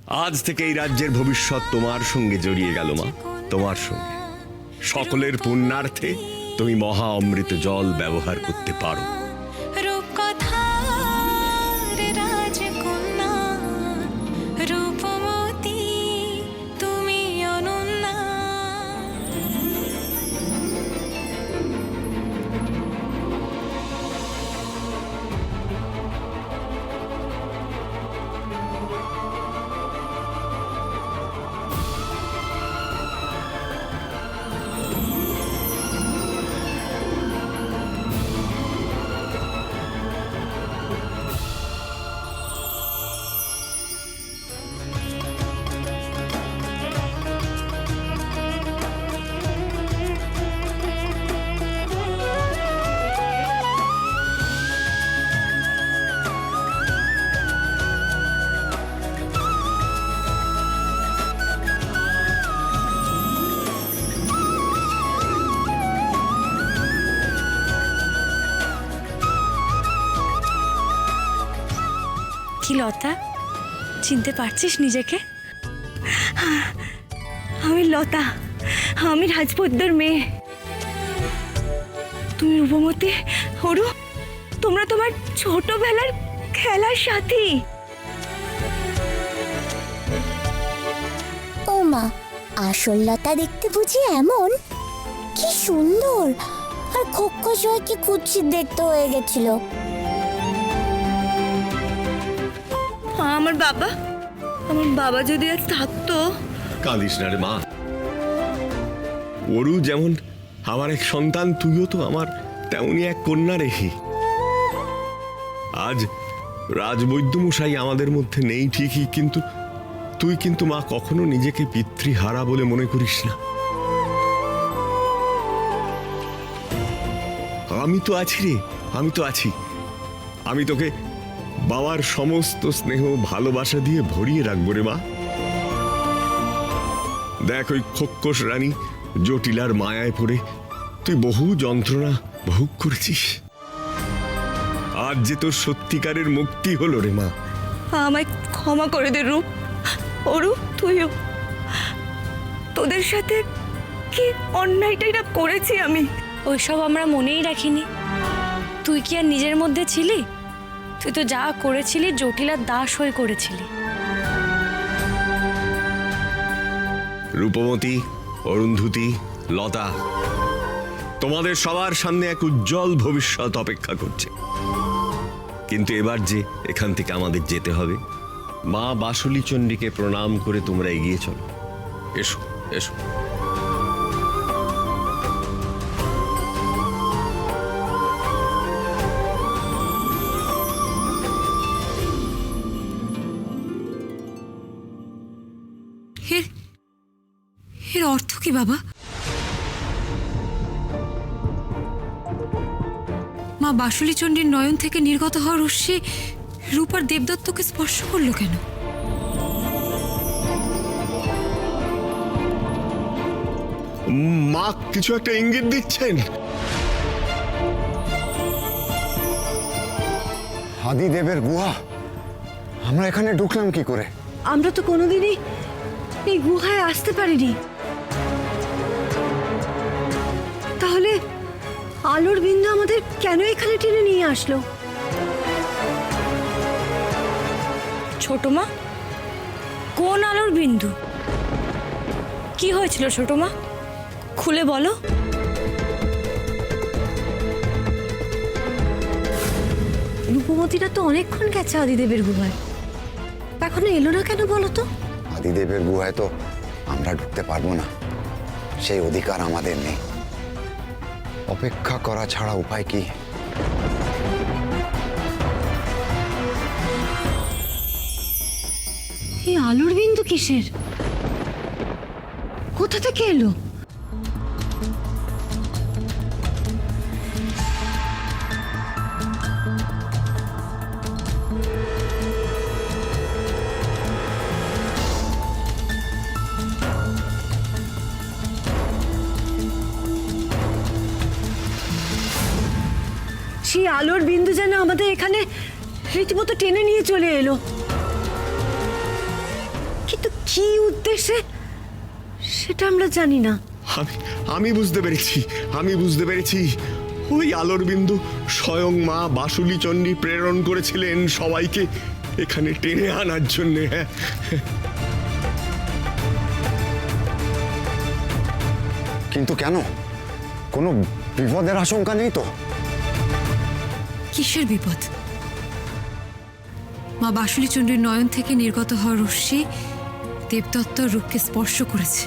আজ থেকে এই রাজ্যের ভবিষ্যৎ তোমার সঙ্গে জড়িয়ে গেল মা, তোমার সঙ্গে। সকলের পুণ্যার্থে তুমি মহা অমৃত জল ব্যবহার করতে পারো। কি লতা, চিনতে পারছিস নিজেকে? আমি লতা, আমি রাজপুতদের মেয়ে। তুমি রূপমতী, অরু, তোমরা তোমার ছোটবেলার খেলার সাথী। ও মা, আসল লতা দেখতে বুঝি এমন? কি সুন্দর, আর খোকস হয়ে কি কুৎসিত দেখতে হয়ে গেছিল। আমার বাবা যদি আজ থাকতো। কাঁদিস না রে মা। অরু যেমন আমার এক সন্তান, তুইও তো আমার তেমনই এক কন্যা রেখি। আজ রাজবৈদ্যমশাই আমাদের মধ্যে নেই ঠিকই, কিন্তু তুই কিন্তু মা কখনো নিজেকে পিতৃহারা বলে মনে করিস না। আমি তো আছি রে, আমি তো আছি। আমি তোকে বাবার সমস্ত স্নেহ ভালোবাসা দিয়ে ভরিয়ে রাখবো রে মা। দেখ, ওই খোক্কস রানী জটিলার মায়ায় পড়ে তুই বহু যন্ত্রণা ভোগ করেছিস। আজ যে তোর সত্যিকারের মুক্তি হলো রে মা। আমায় ক্ষমা করে দে রূপ। অরু, তুইও। তোদের সাথে কি অন্যায়টাই না করেছি আমি। ওইসব আমরা মনেই রাখিনি। তুই কি আর নিজের মধ্যে ছিলি? তুই তো যা করেছিলি জটিলার দাস হয়ে করেছিলি। রূপমতী, অরুন্ধতী, লতা, তোমাদের সবার সামনে এক উজ্জ্বল ভবিষ্যৎ অপেক্ষা করছে। কিন্তু এবার যে এখান থেকে আমাদের যেতে হবে, মা বাসুলী চণ্ডীকে প্রণাম করে তোমরা এগিয়ে চলো। এসো এসো। এর অর্থ কি বাবা? মা বাসুলী চণ্ডীর নয়ন থেকে নির্গত হওয়া রশ্মি রূপার দেবদত্তকে স্পর্শ করলো কেন? মা কিছু একটা ইঙ্গিত দিচ্ছেন। আদিদেবের গুহা, আমরা এখানে ঢুকলাম কি করে? আমরা তো কোনোদিনই এই গুহায় আসতে পারিনি। তাহলে আলোর বিন্দু আমাদের কেন এখানে টেনে নিয়ে আসলো? ছোট মা, কোন আলোর বিন্দু? কি হয়েছিল ছোট মা? খুলে বলো। রূপমতীরা তো অনেকক্ষণ গেছে আদিদেবের গুহায়, এখনো এলো না কেন বলো তো? আদিদেবের গুহায় তো আমরা ঢুকতে পারবো না, সেই অধিকার আমাদের নেই। অপেক্ষা করা ছাড়া উপায় কি? এই আলোর বিন্দু কিসের? কোথা থেকে এলো? সেই আলোর বিন্দু যেন আমাদের এখানে রীতিমতো টেনে নিয়ে চলে এলো। কিন্তু কি উদ্দেশ্যে সেটা আমরা জানি না। আমি বুঝতে পেরেছি ওই আলোর বিন্দু স্বয়ং মা বাসুলি চণ্ডী প্রেরণ করেছিলেন সবাইকে এখানে টেনে আনার জন্যে। হ্যাঁ, কিন্তু কেন? কোনো বিপদের আশঙ্কা নেই তো? কিসের বিপদ? মা বাসুলী চণ্ডীর নয়ন থেকে নির্গত হওয়া রশ্মি দেবদত্ত রূপকে স্পর্শ করেছে।